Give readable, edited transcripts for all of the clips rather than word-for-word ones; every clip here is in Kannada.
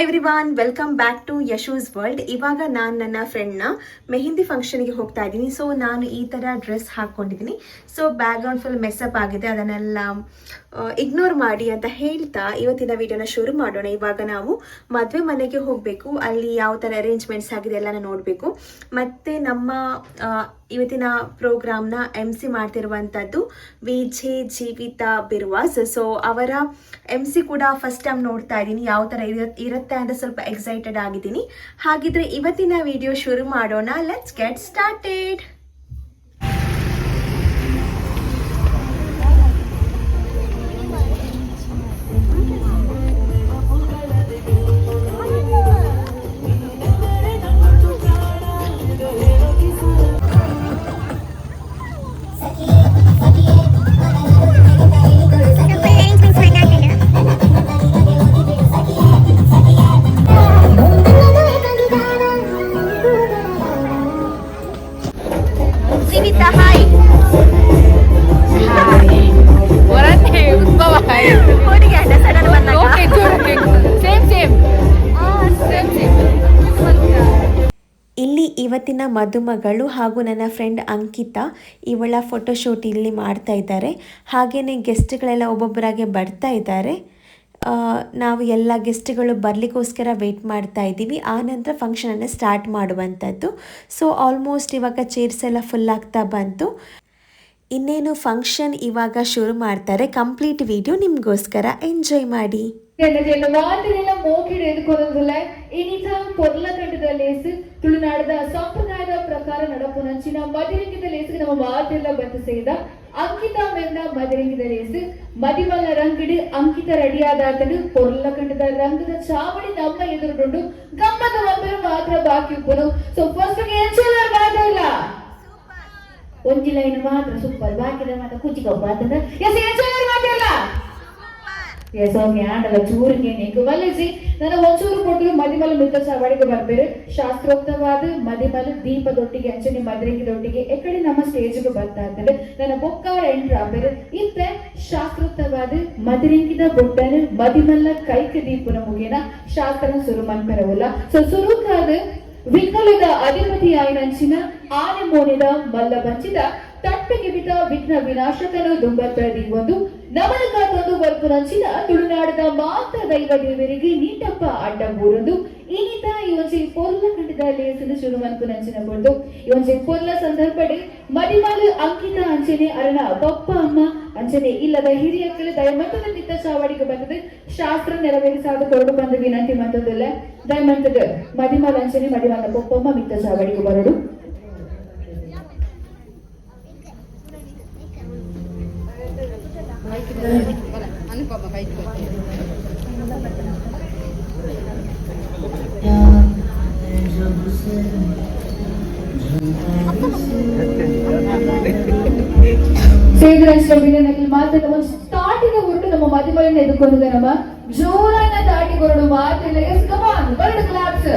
Everyone, welcome back to Yashu's world. ಇವಾಗ ನಾನು ನನ್ನ ಫ್ರೆಂಡ್ನ ಮೆಹಂದಿ ಫಂಕ್ಷನ್ಗೆ ಹೋಗ್ತಾ ಇದ್ದೀನಿ. ಸೊ ನಾನು ಈ ಥರ ಡ್ರೆಸ್ ಹಾಕ್ಕೊಂಡಿದ್ದೀನಿ. ಸೊ ಬ್ಯಾಕ್ಗ್ರೌಂಡ್ ಫುಲ್ ಮೆಸ್ಅಪ್ ಆಗಿದೆ, ಅದನ್ನೆಲ್ಲ ಇಗ್ನೋರ್ ಮಾಡಿ ಅಂತ ಹೇಳ್ತಾ ಇವತ್ತಿನ ವಿಡಿಯೋನ ಶುರು ಮಾಡೋಣ. ಇವಾಗ ನಾವು ಮದುವೆ ಮನೆಗೆ ಹೋಗಬೇಕು. ಅಲ್ಲಿ ಯಾವ ಥರ ಅರೇಂಜ್ಮೆಂಟ್ಸ್ ಆಗಿದೆ ಎಲ್ಲನ ನೋಡಬೇಕು. ಮತ್ತು ನಮ್ಮ ಇವತ್ತಿನ ಪ್ರೋಗ್ರಾಮ್ನ MC ಮಾಡ್ತಿರುವಂಥದ್ದು ವಿಜೆ ಜೀವಿತಾ ಬಿರ್ವಾಸ್. ಸೊ ಅವರ MC ಕೂಡ ಫಸ್ಟ್ ಟೈಮ್ ನೋಡ್ತಾ ಇದ್ದೀನಿ, ಯಾವ ಥರ ಇರುತ್ತೆ ಅಂತ ಸ್ವಲ್ಪ ಎಕ್ಸೈಟೆಡ್ ಆಗಿದ್ದೀನಿ. ಹಾಗಿದ್ರೆ ಇವತ್ತಿನ ವಿಡಿಯೋ ಶುರು ಮಾಡೋಣ. Let's get started. ಇಲ್ಲಿ ಇವತ್ತಿನ ಮದುಮಗಳು ಹಾಗೂ ನನ್ನ ಫ್ರೆಂಡ್ ಅಂಕಿತಾ ಇವಳ ಫೋಟೋಶೂಟ್ ಇಲ್ಲಿ ಮಾಡ್ತಾ ಇದ್ದಾರೆ. ಹಾಗೆಯೇ ಗೆಸ್ಟ್ಗಳೆಲ್ಲ ಒಬ್ಬೊಬ್ಬರಾಗೆ ಬರ್ತಾ ಇದ್ದಾರೆ. ನಾವು ಎಲ್ಲ ಗೆಸ್ಟ್ಗಳು ಬರಲಿಕ್ಕೋಸ್ಕರ ವೆಯ್ಟ್ ಮಾಡ್ತಾ ಇದ್ದೀವಿ. ಆನಂತರ ಫಂಕ್ಷನನ್ನು ಸ್ಟಾರ್ಟ್ ಮಾಡುವಂಥದ್ದು. ಸೊ ಆಲ್ಮೋಸ್ಟ್ ಇವಾಗ ಚೇರ್ಸ್ ಎಲ್ಲ ಫುಲ್ ಆಗ್ತಾ ಬಂತು. ಇನ್ನೇನು ಫಂಕ್ಷನ್ ಇವಾಗ ಶುರು ಮಾಡ್ತಾರೆ. ಕಂಪ್ಲೀಟ್ ವಿಡಿಯೋ ನಿಮಗೋಸ್ಕರ ಎಂಜಾಯ್ ಮಾಡಿ. ತುಳುನಾಡದ ಸಂಪ್ರದಾಯದ ಪ್ರಕಾರ ನಡಪುನಂಚಿನ ಮದಿರಂಗಿದ ಲೇಸಿಗೆ ನಮ್ಮ ಮಾತೆಲ್ಲ ಬಂದು ಸೇರಿದ ಅಂಕಿತ ಮೆಂದ ಮದಿರಂಗಿದ ಲೇಸು ಮದಿಮಲ್ಲ ರಂಗಿಡು ಅಂಕಿತ ರೆಡಿಯಾದಾತಡು ಪೊರ್ಲ ಕಂಡದ ರಂಗದ ಚಾವಡಿ ನಮ್ಮ ಎದುರುಗೊಂಡು ಗಮ್ಮದ ಒಬ್ಬರು ಮಾತ್ರ ಬಾಕಿ ಉಪ್ಪನು. ಸೊ ಫಸ್ಟ್ ಎಂಚಲರ್ ಮಾತಾಡಲ್ಲ ಒಂಜಿ ಲೈನ್ ಮಾತ್ರ ಸೂಪರ್, ಬಾಕಿದ ಮಾತ್ರ ಕುಚಿಕೊಬ್ಬ ಅಂತಂದ ಎಸ್ ಎಂಚಲರ್ ಮಾತಾಡಲ್ಲ ಎಸ್ ಓಕೆ ಆಂಡಲ್ಲ ಚೂರಿಗೆ ನೀಕು ಮಲ್ಲಿಸಿ ನನ್ನ ಒಂಚೂರು ಕೊಟ್ಟು ಮದಿಮಲ ಮಿತ್ರ ಚಾವಡಿಗೆ ಬರ್ಬೇರು. ಶಾಸ್ತ್ರೋಕ್ತವಾದ ಮದಿಮಲ ದೀಪದೊಟ್ಟಿಗೆ ಅಂಚನೆ ಮದ್ರಂಗಿದೊಟ್ಟಿಗೆ ಎಕಡೆ ನಮ್ಮ ಸ್ಟೇಜ್ಗೆ ಬರ್ತಾ ಇದ್ದಾರೆ. ನನ್ನ ಬೊಕ್ಕಾರ ಎಂಟ್ರ್ ಆಗ್ಬೇರು. ಇತ್ತೆ ಶಾಸ್ತ್ರೋಕ್ತವಾದ ಮದಿರಂಗಿದ ಬೊಟ್ಟನು ಮದಿಮಲ್ಲ ಕೈಕ ದೀಪನ ಮುಗಿನ ಶಾಸ್ತ್ರ ಸುರು ಮನ್ಪೆರವುಲ್ಲ. ಸೊ ಸುರುಕಾದ ವಿಕಲದ ಅಧಿಪತಿ ಆಯ್ನಂಚಿನ ಆನೆ ಮೋನಿದ ಮಲ್ಲ ಬಂಚಿದ ತಟ್ಟೆಗೆ ಬಿದ್ದ ವಿಘ್ನ ವಿನಾಶಕನು ದುಂಬತ್ತಳದಿ ಒಂದು ನಮನಕಾತೊಂದು ಬರ್ಪುನಂಚಿನ ತುಳುನಾಡದ ಮಾತ್ರ ದೈವ ದೇವರಿಗೆ ನೀಟಪ್ಪ ಅಡ್ಡ ಮೂರೊಂದು ಈನಿತ ಇವೊಂಜಿ ಪೊರ್ಲ ಕಂಡಿದ ಲೇಸನು ಶುರುವನ್ಪುನಂಚಿನ ಕೊಡ್ದು ಇವೊಂಜಿ ಪೊರ್ಲ ಸಂದರ್ಭಡೆ ಮದಿಮಾಲು ಅಂಕಿತ ಅಂಚನೆ ಅರಣ ಪಪ್ಪ ಅಮ್ಮ ಅಂಚನೆ ಇಲ್ಲದ ಹಿರಿಯಕ್ಕಳು ದಯಮಂತದ ನಿತ್ತ ಚಾವಡಿಗೆ ಬಂದದು ಶಾಸ್ತ್ರ ನೆರವೇರಿಸಾದ ಕೊರಡು ಬಂದು ವಿನಂತಿ ಮಂತದಲ್ಲ ದಯಮಂತದ ಮದಿಮಾಲ್ ಅಂಚನೆ ಮದಿಮಾಲ ಪಪ್ಪಮ್ಮ ಮಿತ್ತ ಚಾವಡಿಗೆ ಬರಡು. ಮಾತ್ರ ತಾಟಿನ ಹೊರಟು ನಮ್ಮ ಮದಿಮಲನ್ನು ಎದುರ್ಕೊಂಡಿದೆ. ನಮ್ಮ ಜೋರನ್ನ ತಾಟಿ ಹೊರಡು ಮಾತಿಲ್ಲ. ಎಸ್ ಕಮಾನ್ ಬರಡು ಕ್ಲಾಪ್ಸ್.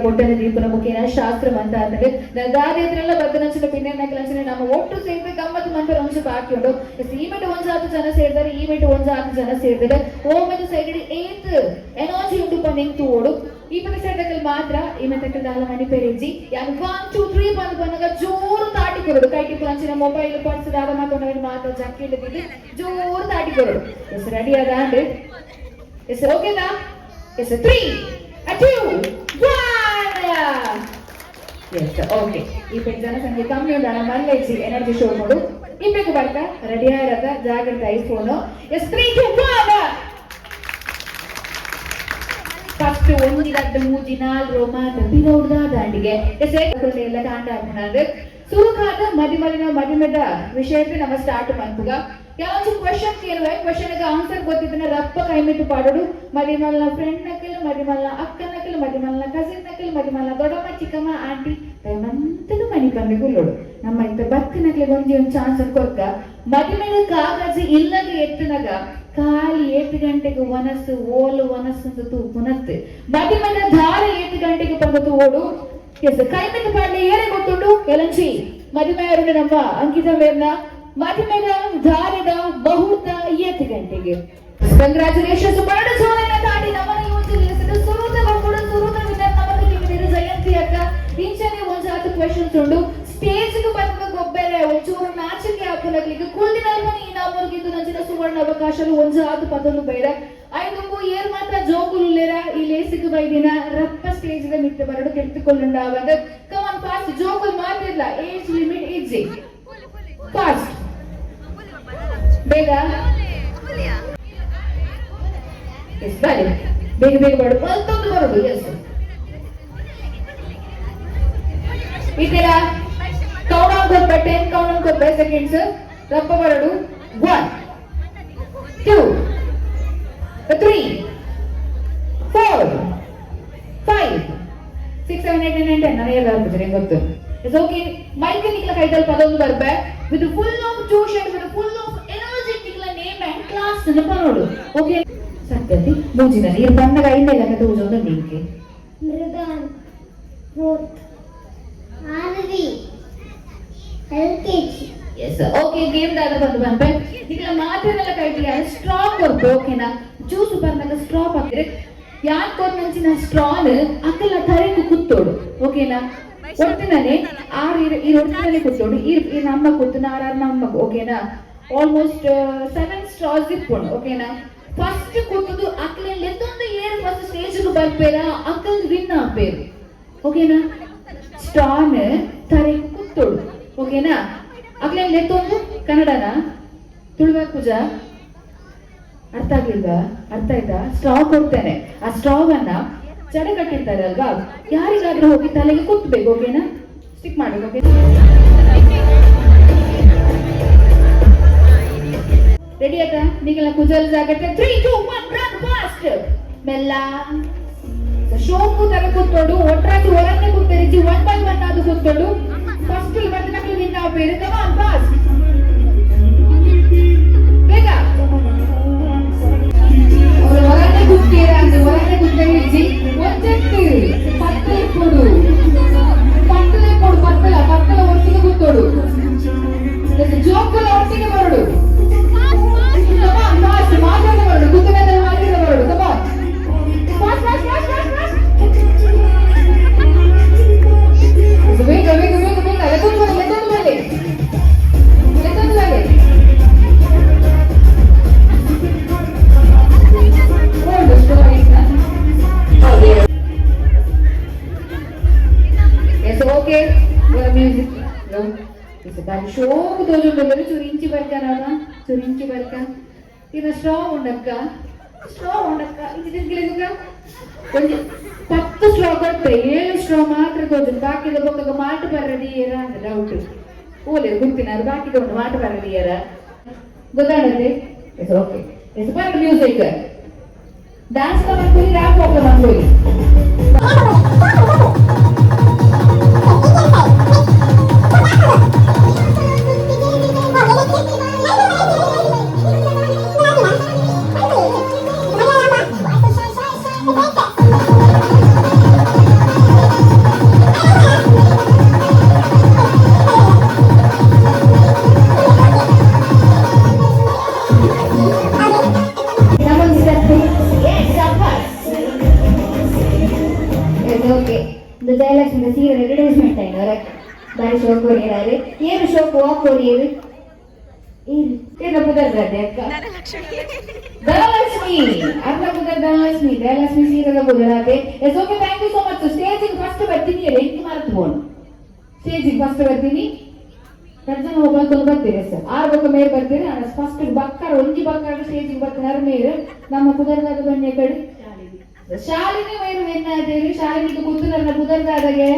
ಕೊಟ್ಟನೆ ದೀಪನ ಮುಖೇನ ಶಾಸ್ತ್ರ ಮಂತ ಆದ್ರೆ ಗಾದಿಯದ್ರೆಲ್ಲ ಬದನಂಚಿನ ಪಿನ್ನ ಕೆಲಸ ನಮ್ಮ ಒಟ್ಟು ಸೇರ್ಬೇಕು ಗಮ್ಮತ್ತು ಮಂತ್ರ ಅಂಶ ಬಾಕಿ ಉಂಟು. ಈ ಮೆಟ್ಟು 1 ಜನ ಸೇರ್ತಾರೆ, ಈ ಮೆಟ್ಟು 1 ಜನ ಸೇರ್ತಾರೆ. ಓಮೆದು ಸೈಡ್ ಏತ್ ಎನರ್ಜಿ ಉಂಟು ಪನ್ನಿಂಗ್ ಓಡು ಈ ಪದ ಸೈಡಲ್ಲಿ ಮಾತ್ರ ಈ ಮೆತ್ತಕ್ಕೆ ದಾಲ ಮನಿ ಪೇರೆಜ್ಜಿ ಯಾರು 1 2 3 ಬಂದು ಬಂದಾಗ ಜೋರು ತಾಟಿ ಕೊರಡು ಕೈಗೆ ಪಂಚಿನ ಮೊಬೈಲ್ ಪರ್ಸ್ ದಾದ ಮಾತೊಂಡವನು ಮಾತ್ರ ಜಕ್ಕಿ ಇಲ್ಲದಿದ್ದು ಜೋರು ತಾಟಿ ಕೊರಡು. ಎಸ್ ರೆಡಿ ಅದ ಅಂದ್ರೆ ಎಸ್ ಓಕೆನಾ? S 3 2 1 Yes, okay. If it's a Sunday, come here, and I'm energy show. ಇಪ್ಪಕ್ಕೆ ಬರ್ತಾ ರೆಡಿ ಆಗಿರದ ಜಾಗ್ರತೆ ಐಫೋನು ಎಸ್ 3 2 1 ಫಸ್ಟ್ ಒಂದಿರದ್ದು ಮೂಜಿ ನಾಲ್ಕು ಮಾತ್ರ ಬಿನೋಡ್ದ ದಾಂಡಿಗೆ ಎಸ್ ಎಲ್ಲ ಕಾಂಡ ಹಾಕೊಂಡ್ರೆ ಸುರುಕಾದ ಮದಿಮದ ವಿಷಯಕ್ಕೆ ನಮ್ಮ ಸ್ಟಾರ್ಟ್ ಮಾಡ್ತುಗ ಯಾವೊಂದು ಕ್ವೆಶನ್ ಕೇಳುವೆ ಕ್ವೆಶನ್ಗೆ ಆನ್ಸರ್ ಗೊತ್ತಿದ್ದನ್ನ ರಪ್ಪ ಕೈ ಮಿಟ್ಟು ಪಾಡೋಡು ಮದಿಮಲ್ನ ಫ್ರೆಂಡ್ ನಕಲ್ ಮದಿಮಲ್ನ ಅಕ್ಕ ನಕಲ್ ಮದಿಮಲ್ನ ಕಸಿನ್ ನಕಲ್ ಮದಿಮಲ್ನ ದೊಡ್ಡಮ್ಮ ಚಿಕ್ಕಮ್ಮ ಆಂಟಿ ಮಂತನು ಮನಿ ಬಂದಿಗೂ ನೋಡು ನಮ್ಮ ಇಂತ ಬತ್ತ ನಕಲಿ ಒಂದು ಚಾನ್ಸ್ ಕೊಡ್ಕ ಮದಿಮೆದ ಕಾಗಜಿ ಇಲ್ಲದ ಎತ್ತನಗ ಖಾಲಿ 8 ಗಂಟೆಗೆ ಒನಸು ಓಲು ಒನಸು ಅಂತ ತೂಪುನತ್ತೆ ಮದಿಮೆದ ಧಾರ 8 ಗಂಟೆಗೆ ಬಂದು ಓಡು ಎಸ್ ಕೈ ಮಿಟ್ಟು ಪಾಡ್ಲೆ ಏನೇ ಗೊತ್ತುಂಡು ಎಲಂಚಿ ಮದಿಮೆಯವರು ನಮ್ಮ ಅಂಕಿತ ಮೇರ್ನ ಮದಿಮೆದ ಧಾರದ ಮುಹೂರ್ತ 8 ಗಂಟೆಗೆ ಕಂಗ್ರಾಚುಲೇಷನ್ಸ್ ಬರಡು ಸೋಲನ್ನ ತಾಡಿ ನಮ್ಮನ್ನ ಯೋಚಿಸಿದ ಸುರುತ ಬಂದ್ಬಿಡು ಸುರುತ ವಿನ್ನರ್ ನಮ್ಮನ್ನ ನಿಮ್ಮಿರು ಜಯಂತಿ ಅಕ್ಕ ಇಂಚನೆ ಒಂದು 10 ಕ್ವೆಶ್ಚನ್ಸ್ ಉಂಡು ಸ್ಟೇಜ್ ಗೆ ಬಂದ ಗೊಬ್ಬರ ಒಂಚೂರು ನಾಚಿಕೆ ಹಾಕಲಾಗ್ಲಿಕ್ಕೆ ಕುಳ್ಳಿನಲ್ವನಿ ಈ ನಾಮರ್ಗಿದ್ದು ನಂಚಿನ ಸುವರ್ಣ ಅವಕಾಶಗಳು ಒಂದು 10 ಪದಲು ಬೇಡ ಐದುಂಬು ಏರ್ ಮಾತ್ರ ಜೋಕುಲ್ಲೇರ ಈ ಲೇಸಿಗೆ ಬೈದಿನ ರಪ್ಪ ಸ್ಟೇಜ್ ಗೆ ಮಿತ್ತ ಬರಡು ಕೆತ್ತುಕೊಳ್ಳುಂಡಾವಂದ ಕಮಾನ್ ಫಾಸ್ಟ್ ಜೋಕುಲ್ ಮಾತಿಲ್ಲ ಏಜ್ ಲಿಮಿಟ್ ಈಜಿ ಫಾಸ್ಟ್ ಬೇಗ ಎಸ್ ಬರಿ ಬೇಗ ಬೇಗ ಬರು ಮತ್ತೊಂದು ಬರೋದು ಎಸ್ ಇದರ ಕೌಂಟ್ ಆನ್ ಕೊಡ್ಬೆ 10 ಕೌಂಟ್ ಆನ್ ಕೊಡ್ಬೆ ಸೆಕೆಂಡ್ಸ್ ರಪ್ಪ ಬರಡು 1 2 3 4 5 6 7 8 9 10 ನನಗೆ ಎಲ್ಲ ಆಗ್ತದೆ ಗೊತ್ತು ಇಟ್ಸ್ ಓಕೆ ಮೈಕ್ ನಿಕ್ಲ ಕೈದಲ್ಲಿ ಪದೊಂದು ಬರ್ಬೆ with full of tuition with full of energy ನಿಕ್ಲ ನೇಮ್ ಅಂಡ್ ಕ್ಲಾಸ್ ನೆನಪ ನೋಡು ಓಕೆ ಸತ್ಯತಿ ಮೂಜಿನ ನೀರು ಬಂದಾಗ ಐದೆಲ್ಲ ಕತೆ ಉಜೋದು ನಿಂಗೆ ಮೃಗಾನ್ ಫೋರ್ತ್ ಆರವಿ LKG ಎಸ್ ಓಕೆ ಗೇಮ್ ದಾದ ಬಂದು ನಿಕ್ಲ ಮಾತೆಲ್ಲ ಕೈಟಿ ಯಾರು ಸ್ಟ್ರಾ ಕೊಡ್ಬೆ ಓಕೆನಾ ಜ್ಯೂಸ್ ಬರ್ನಾಗ ಸ್ಟ್ರಾ ಹಾಕಿದ್ರೆ ಯಾಕೆ ಕೊರ್ನಂಚಿನ ಸ್ಟ್ರಾನ್ ಅಕ್ಕಲ ತರೆಕು ಕುತ್ತೋಡು ಓಕೆನಾ ಒಟ್ಟಿನಲ್ಲಿ ಈ ಒಟ್ಟಿನಲ್ಲಿ ಕುತ್ತೋಡು ಈ ನಮ್ಮ ಕುತ್ತು ಆರಾರು ನಮ್ಮಗ ಓಕೆನಾ ಆಲ್ಮೋಸ್ಟ್ 7 ಸ್ಟ್ರಾಸ್ ಇಪ್ಪುಂಡು ಓಕೆನಾ ಫಸ್ಟ್ ಕುತ್ತದು ಅಕ್ಕಲೆ ಲೆತ್ತೊಂದು ಏರ್ ಫಸ್ಟ್ ಸ್ಟೇಜ್ ಬರ್ಪೇರ ಅಕ್ಕಲ್ ವಿನ್ ಆಗ್ಬೇರು ಓಕೆನಾ ಸ್ಟ್ರಾನ್ ತರೆಕು ಕುತ್ತೋಡು ಓಕೆನಾ ಅಕ್ಕಲೆ ಲೆತ್ತೊಂದು ಕನ್ನಡನ ತುಳುವ ಪೂಜಾ ಅರ್ಥ ಆಗ್ಲಿಲ್ವಾ ಅರ್ಥ ಆಯ್ತಾ ಸ್ಟ್ರಾ ಕೊಡ್ತೇನೆ ಆ ಸ್ಟ್ರಾವನ್ನ ಜಡೆ ಕಟ್ಟಿರ್ತಾರಲ್ವಾ ಯಾರಿಗಾದ್ರೂ ಹೋಗಿ ತಲೆಗೆ ಕುತ್ತಬೇಕು ಓಕೆನಾ ಸ್ಟಿಕ್ ಮಾಡ್ಬೇಕು ಓಕೆ ರೆಡಿ ಆಯ್ತಾ ನೀಗೆಲ್ಲ ಕುಜಲ್ ಜಾಗತ್ತೆ 3 2 1 ರನ್ ಫಾಸ್ಟ್ ಮೆಲ್ಲ ಶೋಕು ತರ ಕೂತ್ಕೊಂಡು ಒಟ್ರಾಗಿ ಹೊರಗೆ ಕೂತ್ತೆರಿಸಿ 1 by 1 ಅದು ಕೂತ್ಕೊಂಡು ಫಸ್ಟ್ ಬಂದನಕ್ಕೆ ವಿನ್ ಆಗ್ಬೇಕು ಕಮ್ ಆನ್ ಫಾಸ್ಟ್ ಬೇಗ ಹೊರಗೆ ಕೂತ್ತೀರಾ ಅಂದ್ರೆ ಹೊರಗೆ ಕೂತ್ತೆರಿಸಿ ಒಂಚೆತ್ತು ಪತ್ತಲೆ ಕೊಡು ಪತ್ತಲ ಒಟ್ಟಿಗೆ ಕೂತ್ಕೊಡು ಜೋಕುಲ ಒಟ್ಟಿಗೆ ಬರಡು ಮಾತಾಡಿ ಬರಡು ಕುತ್ತುಗದಲ್ಲಿ ಮಾತಾಡಿ ಬರಡು ಬೇಗ ಬೇಗ ಬೇಗ ಬೇಗ ಲೆತ್ತೊಂದು ಮೇಲೆ ಎಸ್ ಓಕೆ ಮ್ಯೂಸಿಕ್ ಶೋಕು ತೋಜುಂಡು ಚುರಿಂಚಿ ಬರ್ಕ ಇದು ಸ್ಟ್ರಾಂಗ್ ಉಂಡಕ್ಕ ಇದು ಒಂದು 10 ಸ್ಟ್ರಾ ಕೊಟ್ಟೆ 7 ಸ್ಟ್ರಾ ಮಾತ್ರ ತೋಜು ಬಾಕಿದ ಬೊಕ್ಕ ಮಾಟ ಬರಡಿ ಏರ ಅಂತ ಡೌಟ್ ಓಲೆ ಗುಂತಿನಾರು ಬಾಕಿದ ಒಂದು ಮಾಟ ಬರಡಿ ಏರ ಗೊತ್ತಾಗತ್ತೆ ಎಸ್ ಓಕೆ ಎಸ್ ಬರ್ ಮ್ಯೂಸಿಕ್ ಡ್ಯಾನ್ಸ್ ಮಾಡ್ಕೊಳ್ಳಿ ರ್ಯಾಪ್ ಹೋಗ್ತಾ ಮಾಡ್ಕೊಳ್ಳಿ ಜಯಲಕ್ಷ್ಮಿ ಸೀರೆ ಅಡ್ವರ್ಟೈಸ್ಮೆಂಟ್ ಆಯ್ತು ಬಾರಿ ಶೋಕ್ ಕೊರಿಯರು ಏನು ಶೋಕ್ ವಾಕ್ ಕೊರಿಯರು ಏನು ಪುದರ್ಗದೆ ಅಕ್ಕ ಧನಲಕ್ಷ್ಮಿ ಅರ್ಧ ಪುದರ್ ಧನಲಕ್ಷ್ಮಿ ಸೀರೆದ ಪುದರಾದೆ yes okay thank you so much ಸ್ಟೇಜಿಗೆ ಫಸ್ಟ್ ಬರ್ತೀನಿ ಎಂಟು ಮಾರ್ಕ್ ಬೋನ್ ಸ್ಟೇಜಿಗೆ ಫಸ್ಟ್ ಬರ್ತೀನಿ ರಜನ ಹೋಗ್ಕೊಂಡು ಬರ್ತೀರಿ ಸರ್ 6 ಬೊಕ್ಕ ಮೇರೆ ಬರ್ತೀರಿ ನಾನು ಫಸ್ಟ್ ಬಕ್ಕರ ಒಂಜಿ ಬಕ್ಕರ ಸ್ಟೇಜಿಗೆ ಬರ್ತಾರೆ ಮೇರೆ ನಮ್ಮ ಪುದರ್ದಾದ ಬನ್ನಿ ಕಡೆ ಶಾಲಿನಿ ಮೇರು ಎನ್ನಾದೇವಿ ಶಾಲಿನಿಗೆ ಗೊತ್ತು ನನ್ನ ಪುದರ್ದಾದಗೆ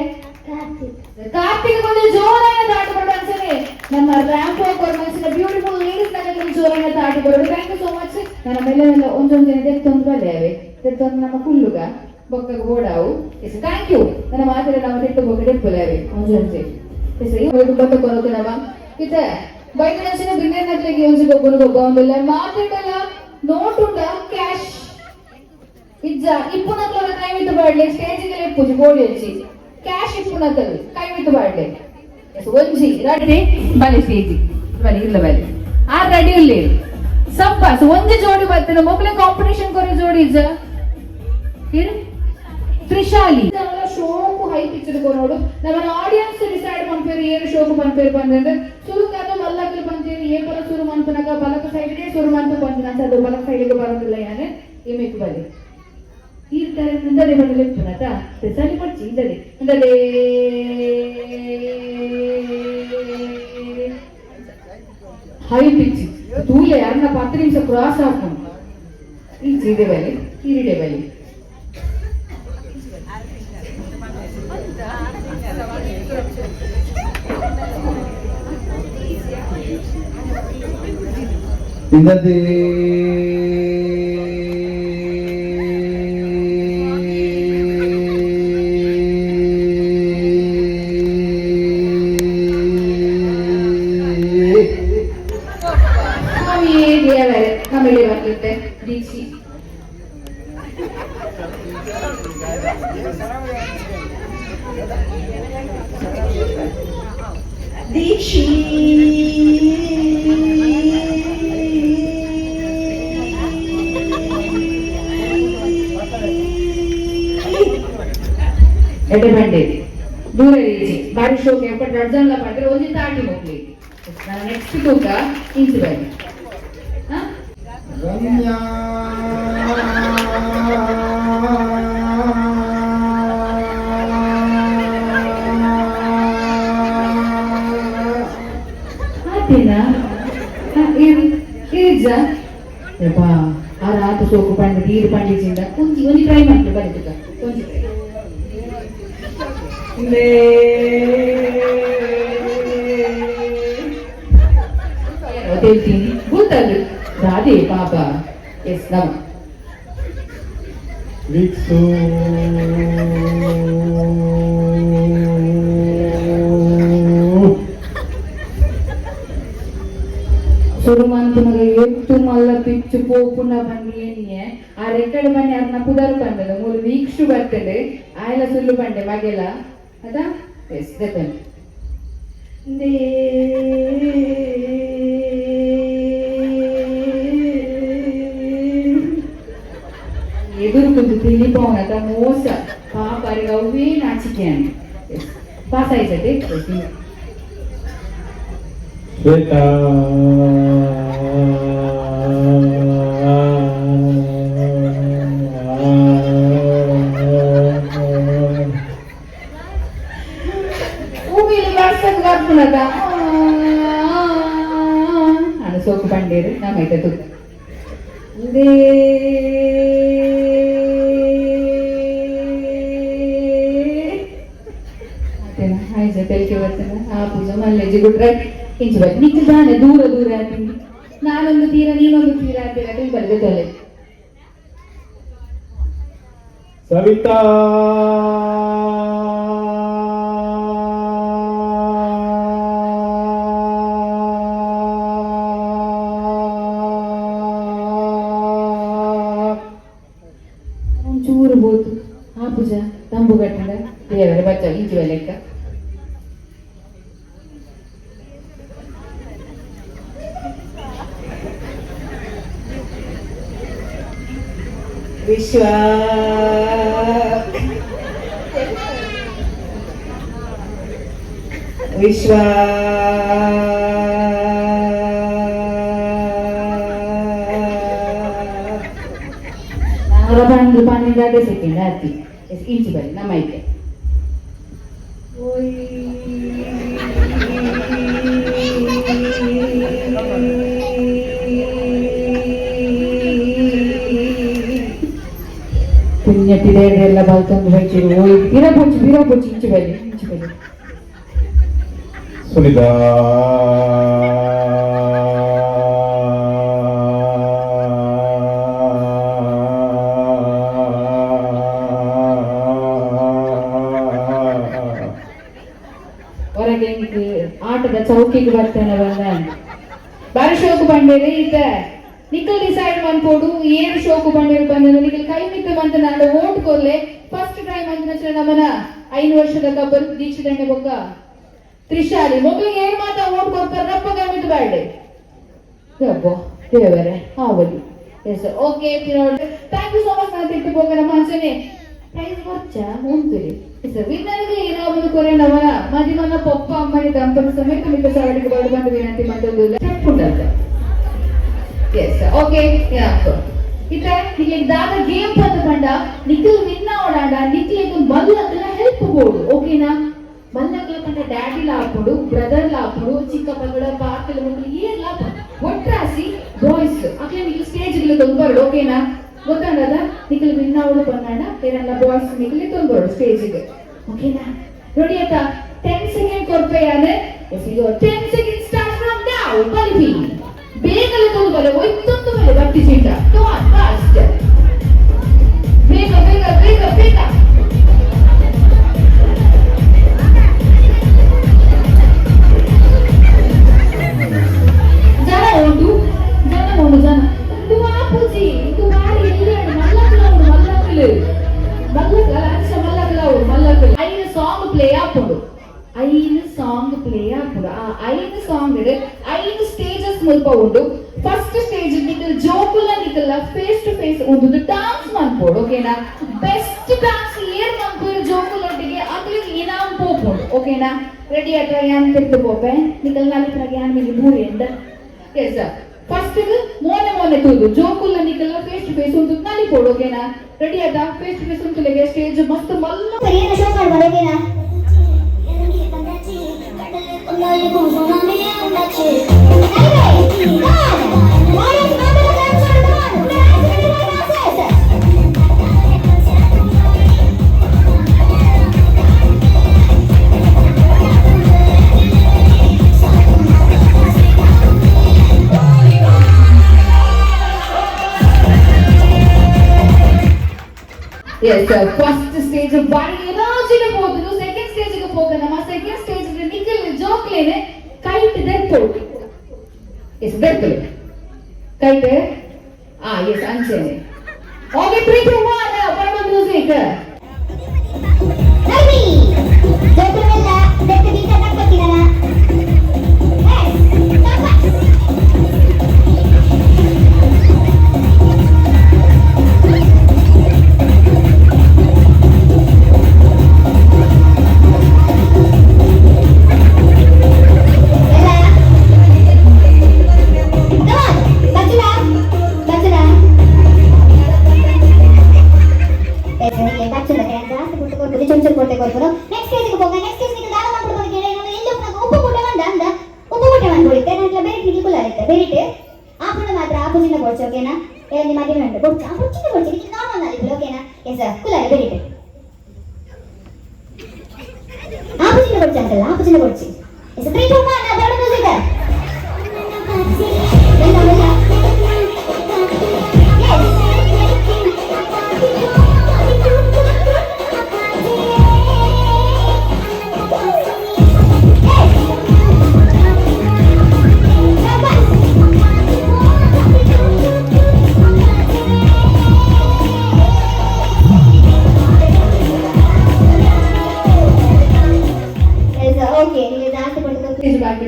ಕಾರ್ತಿಕ್ ಬಂದು ಜೋರಾನ ದಾಟಿ ಬರೋದು ಅನ್ಸನೆ ನಮ್ಮ ರ್ಯಾಂಪ್ ಹೋಗೋರು ಮನಸ್ಸಿನ ಬ್ಯೂಟಿಫುಲ್ ಲೇಡೀಸ್ ನನಗೆ ಜೋರಾನ ದಾಟಿ ಬರೋದು ಥ್ಯಾಂಕ್ ಯು ಸೋ ಮಚ್ ನನ್ನ ಮೇಲೆ ಒಂದೊಂದು ಜನ ತೆತ್ತೊಂದು ಬಲ್ಲೇವೆ ತೆತ್ತೊಂದು ನಮ್ಮ ಕುಲ್ಲುಗ ಬೊಕ್ಕಗ ಬೋಡಾವು ಎಸ್ ಥ್ಯಾಂಕ್ ಯು ನನ್ನ ಮಾತಿರ ನಮ್ಮ ತೆತ್ತು ಬೊಕ್ಕ ಡೆಪ್ಪಲೇವೆ ಒಂದೊಂದು ಎಸ್ ಇವರು ಬೊಕ್ಕ ಕೊರತೆ ನಮ್ಮ ಇತ್ತೆ ಬೈಕನಸಿನ ಬಿನ್ನೇರ್ ನಕ್ಲಿಗೆ ಒಂಜಿ ಗೊಬ್ಬನ ಗೊಬ್ಬ ಒಂದಲ್ಲ ಮಾತಾಡಲ್ಲ ನೋಟ್ ಉಂಡ ಕ್ಯಾಶ್ ಇಜ್ಜ ಇಪ್ಪುನಕ್ಲ ಕೈಮಿತ್ತು ಬಾಡ್ಲೆ ಸ್ಟೇಜಿಗೆ ಲೆಪ್ಪುಜಿ ಗೋಡಿ ಹಚ್ಚಿ ಕ್ಯಾಶ್ ಇಪ್ಪುನಕಲ್ ಕೈಮಿತ್ತು ಬಾಡ್ಲೆ ಎಸ್ ಒಂಜಿ ರೆಡಿ ಬಲೆ ಸ್ಟೇಜಿ ಬಲೆ ಇಲ್ಲ ಬಲೆ ಆ ರೆಡಿ ಇಲ್ಲ ಸಬ್ಬಸ್ ಒಂಜಿ ಜೋಡಿ ಬರ್ತನ ಮೊಕ್ಲೆ ಕಾಂಪಿಟೇಷನ್ ಕೊರೆ ಜೋಡಿ ಇಜ್ಜ ಹೇಳಿ ತ್ರಿಶಾಲಿ ಶೋಕು ಹೈ ಪಿಕ್ಚರ್ ಕೊನೋಡು ನಮ್ಮ ಆಡಿಯನ್ಸ್ ಡಿಸೈಡ್ ಮಾಡ್ತಾರೆ ಏನು ಶೋಕು ಪಂಪೇರ್ ಬಂದ್ರೆ ಸುರುಕಾದ ಮಲ್ಲಕಲ್ ಬಂತೀರಿ ಏ ಪರ ಸುರು ಮಂತನಕ ಬಲಕ ಸೈಡ್ಗೆ ಸುರು ಮಂತ ಬಂದ ಅದು ಬಲಕ ಸೈಡ್ಗೆ ಬರೋದಿಲ್ಲ ಯಾನೆ ಏಮೇಕ್ ಬಲಿ ಈ ತರ ಮುಂದಲೆ ಬಂದಲೆ ಪುನತ ತ್ರಿಶಾಲಿ ಪಡ್ಚಿ ಇಂದಲೆ ಇಂದಲೆ ಹೈ ಪಿಚ್ ತೂಲೆ ಯಾರನ್ನ 10 ನಿಮಿಷ ಕ್ರಾಸ್ ಹಾಕೊಂಡು ಈ ಚೀದೆ ಬಲಿ ಕಿರೀಡೆ ಬಲಿ ಇಂದದೆ ಆಮೇಲೆ ಬರ್ಲಿತ್ತೆ ದೀಕ್ಷಿ ದೀಕ್ಷಿ ಎಡೆ ಬಂಡೆ ದೂರ ರೀಚಿ ಬಾರಿ ಶೋಕೆ ಎಪ್ಪಟ್ಟು ಅರ್ಜನ್ಲ ಮಾಡಿದ್ರೆ ಒಂದಿ ತಾಟಿ ಹೋಗ್ಲಿ ನಾನು ನೆಕ್ಸ್ಟ್ ತೂಕ ಇಂಚು ಬನ್ನಿ ರಮ್ಯಾ ಆತೇನಾ ಇರಿಜ್ಜ ಯಪ್ಪಾ ಆ ರಾತು ಸೋಕು ಪಂಡ ದೀರ್ ಪಂಡಿಜಿಂದ ಒಂಜಿ ಟ್ರೈ ಮಾಡ್ಲಿ ಬರೀತಕ್ಕ ಒಂಜಿ ಟ್ರೈ ಹೇಳ್ತೀನಿ ಗೊತ್ತಲ್ಲ ರಾಧೆ ಪಾಪ ಎಸ್ ನಮ ವಿಕ್ಸು ಸುರುಮಂತನಗ ಎತ್ತು ಮಲ್ಲ ಪಿಚ್ಚು ಪೋಪುನ ಬಂಡಿ ಎಣ್ಣೆ ಆ ರೆಕ್ಕಡೆ ಬನ್ನಿ ಅದನ್ನ ಪುದರ್ ಬಂದದ ಮೂರು ವೀಕ್ಷು ಬರ್ತದೆ ಆಯ್ಲ ಸುಳ್ಳು ಬಂಡೆ ಮಗೆಲ್ಲ ಅದಾ ಎಸ್ ದೆಪನ್ ಎದುರು ಕುಂತು ತಿಳಿಪವನ ಅದ ಮೋಸ ಪಾಪರಿಗೆ ಅವೇ ನಾಚಿಕೆ ಅಂತ ಪಾಸ್ ಆಯ್ತದೆ ಶ್ವೇತಾ ನಾನು ಸೋಕು ಪಂಡೇರು ನಮ್ಮೈತೆ ತುಕ್ಕ ಆಯ್ತು ತೆಲಿಕೆ ಬರ್ತೇನೆ ಆ ಪೂಜೆ ಮಲ್ಲೆಜಿ ಗುಡ್ರೆ ಇಂಚು ಬರ್ತೇನೆ ನಿಂತು ತಾನೆ ದೂರ ದೂರ ಆಗ್ತೀನಿ ನಾನೊಂದು ತೀರ ನೀನೊಂದು ತೀರ ಆಗ್ತೀರ ಬರ್ತದೆ ತೊಲೆ ಸವಿತಾ ಒಂಚೂರು ಬೋದು ಆ ಪೂಜಾ ತಂಬು ಕಟ್ಟಡ ದೇವರ ಬಚ್ಚ ಇಂಚು ಲೆಕ್ಕ ವಿಶ್ವ ವಿಶ್ವ ಬಂದು ಪನ್ನೆರಡು ಸೆಕೆಂಡ್ ಆರ್ತಿ ಇಂಚು ಬನ್ನಿ ನಮ್ಮ ಐತೆ ನೆಟ್ಟಿದೆ ಎಲ್ಲ ಬಾಲ್ತಂದು ಬೈಚಿರು ಓಯ್ ಬೀರ ಪೊಚ್ಚಿ ಇಂಚು ಬೈಲಿ ಸುನಿತಾ ಹೊರಗೆ ಆಟದ ಚೌಕಿಗೆ ಬರ್ತೇನೆ ಬಾರಿ ಶೋಕು ಬಂಡೇರಿ ಈತ ನಿಖಲ್ ಡಿಸೈಡ್ ಮಾಡ್ಕೊಡು ಏನು ಶೋಕು ಬಂಡೇರಿ ಬಂದ ನಿಖಲ್ ಕೈ ಮಿತ್ತ ಬಂತ ನಾನು ಓಟ್ ಕೊಲ್ಲೆ ಫಸ್ಟ್ ಟೈಮ್ ಅಂತ ನಮ್ಮನ 5 ವರ್ಷದ ಕಬ್ಬರ್ ದೀಕ್ಷಿತಣ್ಣೆ ಬೊಕ್ಕ ತ್ರಿಶಾಲಿ ಮೊಬೈಲ್ ಏನ್ ಮಾತಾ ಓಟ್ ಕೊಡ್ತಾರೆ ರಪ್ಪ ಗಮಿಟ್ ಬಾರ್ಡೆ ಯಬ್ಬೋ ದೇವರೇ ಆವಲಿ yes okay thank you so much ನಾನು ತಿಟ್ಟು ಹೋಗ ನಮ್ಮ ಅಂಚನೆ ಪ್ರೈಸ್ ವರ್ಚ ಉಂಟುರಿ ಎಸ್ ವಿನ್ನರ್ಗೆ ಏನಾவது ಕೊರೆ ನವನ ಮದಿಮನ ಪಪ್ಪ ಅಮ್ಮನಿ ದಂಪತಿ ಸಮೇತ ಮಿಕ್ಕ ಸಾವಡಿಗೆ ಬಡ ಬಂದು ವಿನಂತಿ ಮಾಡೋದು ತಪ್ಪುಂಟಂತ ಎಸ್ ಓಕೆ ಯಾಕೋ ಇತ ನಿಮಗೆ ದಾದ ಗೇಮ್ ಬಂದ ಕಂಡ ನಿಖಿಲ್ ವಿನ್ನ ಓಡಾಡ ನಿಖಿಲ್ಗೆ ಮಲ್ಲಕ್ಲ ಹೆಲ್ಪ್ ಬೋದು ಓಕೆನಾ ಮಲ್ಲಕ್ಲ ಕಂಡ ಡ್ಯಾಡಿ ಲಾಪುಡು ಬ್ರದರ್ ಲಾಪುಡು ಚಿಕ್ಕಪ್ಪಗಳ ಪಾರ್ಕಲ್ ಮಕ್ಕಳು ಏನ್ ಲಾಪ ಒಟ್ರಾಸಿ ಬಾಯ್ಸ್ ಅಕ್ಲೆ ನಿಖಿಲ್ ಸ್ಟೇಜ್ ಗೆ ತೊಂಬರ್ಡು ಓಕೆನಾ ಗೊತ್ತಾಗದ ನಿಖಿಲ್ ವಿನ್ನ ಓಡು ಬಂದಾಡ ಏನೆಲ್ಲ ಬಾಯ್ಸ್ ನಿಖಿಲ್ ತೊಂಬರ್ಡು ಸ್ಟೇಜ್ ಗೆ ಓಕೆನಾ ನೋಡಿ ಆಯ್ತಾ 10 ಸೆಕೆಂಡ್ ಕೊಡ್ಪೇಯಾನೆ yes you 10 second start from now ಬಲಿಪಿ ಬೇಗನೆ ತೊಂಬರೆ ಒಯ್ತೊಂದು ಮೇಲೆ ಬಟ್ಟಿ ಸೀಟ ಕಮ್ ಆನ್ ಫಾಸ್ಟ್ ಬೇಗ ಬೇಗ ಬೇಗ ಬೇಗ ಜನ ಉಂಟು ಜನ ಇದು ಆಪೂಜಿ ಇದು ಮಾಡಿ ಎಲ್ಲಿ ಮಲ್ಲಕ್ಕಲ ಐದು ಸಾಂಗ್ ಪ್ಲೇ ಆಪುಂಡು ಆ 5 ಸಾಂಗ್ 5 ಸ್ಟೇಜಸ್ ಮುಲ್ಪ ಉಂಡು ಫಸ್ಟ್ ಸ್ಟೇಜ್ ನಿಖಲ್ ಜೋಕುಲ ನಿಖಲ್ಲ ಫೇಸ್ ಟು ಫೇಸ್ ಒಂದು ಡಾನ್ಸ್ ಮಾಡ್ಬೋದು ಓಕೆನಾ ಬೆಸ್ಟ್ ಡಾನ್ಸ್ ಏರ್ ಮಾಡ್ಬೋದು ಜೋಕುಲ ಒಟ್ಟಿಗೆ ಅದ್ರಿಗೆ ಇನಾಮ್ ಪೋಪುಂಡು ಓಕೆನಾ ರೆಡಿ ಆಟ ಯಾನ್ ತೆಗೆದು ಪೋಪೆ ನಿಖಲ್ ನಾಲಿಪ್ರಾಗ ಯಾನ್ ಮೇಲೆ ಮೂರಿ ಎಂದ ಎಸ್ ಫಸ್ಟ್ ಮೋನೆ ತೂದು ಜೋಕುಲ ನಿಖಲ್ಲ ಫೇಸ್ ಟು ಫೇಸ್ ಒಂದು ನಾಲಿಪೋಡು ಓಕೆನಾ ರೆಡಿ ಆಟ ಫೇಸ್ ಟು ಫೇಸ್ ಉಂಟುಲೆಗೆ ಸ್ಟೇಜ್ ಮಸ್ತ್ ಮಲ್ಲ ಏನು ಶೋ ಮಾಡ್ಬೋದು ಓಕೆನಾ Yes, first stage ಬಾರಿ ಎನರ್ಜಿನ ಹೋದ್ರು ಸೆಕೆಂಡ್ ಸ್ಟೇಜ್ ಗೆ ಹೋಗ ನಮ್ಮ ಸೆಕೆಂಡ್ ಸ್ಟೇಜ್ ಗೆ ನಿಖಿಲ್ ಜೋಕ್ಲೇನೆ ಕೈಟ್ ದೆಪ್ಪು ಎಸ್ ದೆಪ್ಪು ಕೈಟ್ ಎಸ್ ಅಂಚೆನೆ ಓಕೆ 3 2 1 ಬಣ್ಣ ಮ್ಯೂಸಿಕ್ ನರ್ಮಿ ಜೋಕುಲೆಲ್ಲ ದೆಪ್ಪ ಬೀಟ ತಕ್ಕತ್ತಿರಲ್ಲ ಓಕೆನಾ ಏನಿ ಮಾಡಿ ನಂಡೆ ಕೊಡ್ತಾ ಕೊಡ್ತೀನಿ ನಾರ್ಮಲ್ ಅಲ್ಲಿ ಓಕೆನಾ ಎಸ್ ಕುಲಾರೆ ಬೇರಿಟೆ ಆಪುಜಿನ ಕೊಡ್ತಂತಲ್ಲ ಆಪುಜಿನ ಕೊಡ್ಸಿ ಎಸ್ 3 2 1 ದೊಡ್ಡ ಮ್ಯೂಸಿಕ್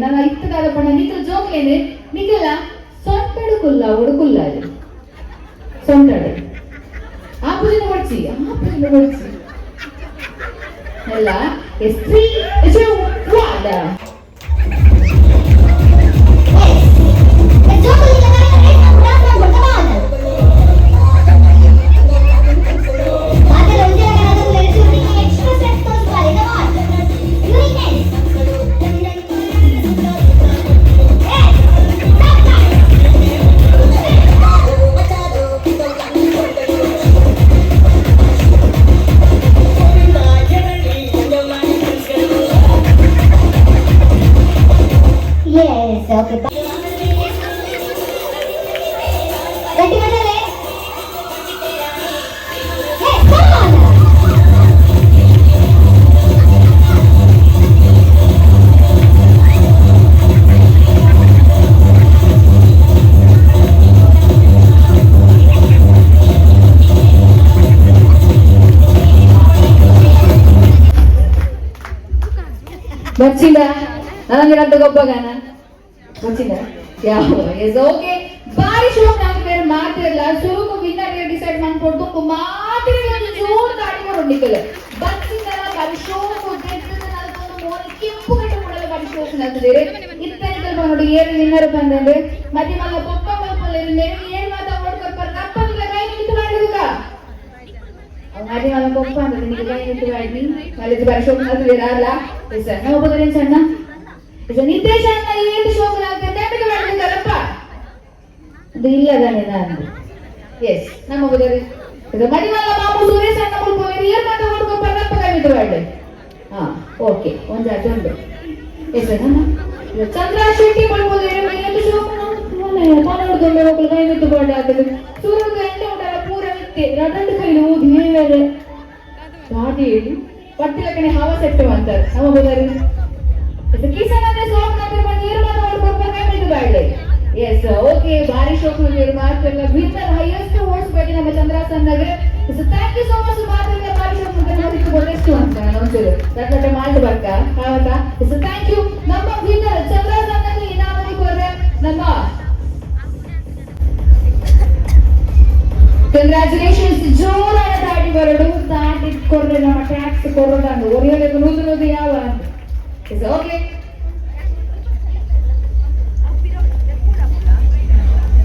ನಾನು ಇತ್ತದಾದ ಪಣ ನಿಖಲ್ ಜೋಕ್ಲೇನೆ ನಿಖಲ ಸೊಂಟಡು ಕುಲ್ಲ ಉಡುಕುಲ್ಲಾರಿ ಸೊಂಟಡು ಆಪುಜಿನ ಕೊಡ್ಸಿ ಎಲ್ಲ ಎಸ್ 3 2 1 Yes. ಎಸ್ ಓಕೆ ಗಟ್ಟಿ ಮಾತಾಡೆ వచ్చిందా ನನಗೆ ಅಂತ ಗೊಬ್ಬಗಾನ వచ్చిందా ಯಾವ ಎಸ್ ಓಕೆ ಬಾರಿ ಶೋ ನಾನು ಬೇರೆ ಮಾತಿರಲ್ಲ ಸುರುಕು ವಿನ್ನರ್ ಡಿಸೈಡ್ ಮಾಡ್ಕೊಂಡು ಮಾತಿರಲ್ಲ ಜೋರ್ ಗಾಡಿ ಹೊರಡಿಕಲ್ಲ ಬಚ್ಚಿಂದರ ಬಾರಿ ಶೋ ಕೊಟ್ಟಿರ್ತದೆ ನಾನು ಮೋನಿ ಕೆಂಪು ಗಂಟೆ ಕೊಡಲ್ಲ ಬಾರಿ ಶೋ ನಡ್ತಿದೆ ಇತ್ತನಿಕಲ್ ನೋಡಿ ಏನು ವಿನ್ನರ್ ಬಂದ್ರೆ ಮತ್ತೆ ಮಗ ಪಪ್ಪ ಮಲ್ಪಲ್ಲ ಮೇರೆ ಏನು ಮಾತಾಡ್ಕೊಂಡು ರಪ್ಪಲ್ಲ ಕೈ ನಿಂತು ಮಾಡಿರುಗ ಅದೇ ಮಗ ಪಪ್ಪ ಅಂದ್ರೆ ನಿಮಗೆ ಕೈ ನಿಂತು ಮಾಡಿ ಅಲ್ಲಿ ಬಾರಿ ಶೋ ನಡ್ತಿದೆ ಅಲ್ಲ ಎಸ್ ನಾವು ಹೋಗೋದ್ರೆ ಸಣ್ಣ ನಿತೇಶ್ ಅಣ್ಣ ಏನು ಶೋಕ ನಾಟಕ ಮಾಡ್ತಿದ್ದಾರಪ್ಪ ಅದು ಇಲ್ಲದಾನೆ ನಾನು ಎಸ್ ನಮ್ಮ ಹೋಗೋದ್ರೆ ಇದು ಮಡಿವಾಳ ಮಾಮು ಸುರೇಶ್ ಅಣ್ಣ ಮುಳ್ಕೋರಿ ಏನು ಮಾತಾಡ್ಕೊಂಡು ಪರಪ್ಪ ಕೈ ನಿಂತು ಮಾಡಿ ಹಾ ಓಕೆ ಒಂದು ಅದೊಂದು ಎಸ್ ನಮ್ಮ ಚಂದ್ರ ಶೆಟ್ಟಿ ಮುಳ್ಕೋರಿ ಏನು ಶೋಕ ಮಾತಾಡ್ಕೊಂಡು ಹೋಗಲು ಕೈ ನಿಂತು ಮಾಡಿ ಆಗ್ತದೆ ಸೂರ್ಯದ ಎಂಟು ಉಂಟಲ್ಲ ಪೂರ ನಿತ್ಯ ರಟಂಡು ಕೈಲಿ ಊದಿ ಹೇಳಿ ದಾಟಿ ಹೇಳಿ ಪಟ್ಟಿಲ ಕಣೆ ಹಾವ ಸೆಟ್ಟು ಅಂತಾರೆ ನಮ್ಮ ಹೋಗೋದ್ರೆ ಕಿಸನ್ ಅಂದ್ರೆ ಸಾಫ್ಟ್ ಆಗಿರುವ ನೀರು ಮಾಡ್ಕೊಂಡು ಕೈಮಿಟ್ಟು ಬಾಳೆ ಎಸ್ ಓಕೆ ಬಾರಿ ಶೋಕ್ ನೀರು ಮಾಡ್ತಿಲ್ಲ ವಿನ್ನರ್ ಹೈಯೆಸ್ಟ್ ವೋಟ್ಸ್ ಬಗ್ಗೆ ನಮ್ಮ ಚಂದ್ರಾಸನ್ ನಗರ ಥ್ಯಾಂಕ್ ಯು ಸೋ ಮಚ್ ಮಾತಾಡಿದ ಬಾರಿ ಶೋಕ್ ಮುಖ್ಯಮಂತ್ರಿ ಗೊತ್ತೆಷ್ಟು ಅಂತ ಒಂಚೂರು ದಟ್ಟ ಮಾಡಿ ಬರ್ಕ ಹೌದಾ ಥ್ಯಾಂಕ್ ಯು ನಮ್ಮ ವಿನ್ನರ್ ಚಂದ್ರಾಸನ್ ನಗರ ಇನಾಮಿ ಕೊರ್ರೆ ನಮ್ಮ ಕಂಗ್ರಾಚುಲೇಷನ್ಸ್ ಜೋರಾದ ದಾಟಿ ಬರಡು ದಾಟಿ ಕೊರ್ರೆ ನಮ್ಮ ಟ್ಯಾಕ್ಸ್ ಕೊರೋದು ಒರಿಯಬೇಕು ನೂದು ಯಾವ It's okay.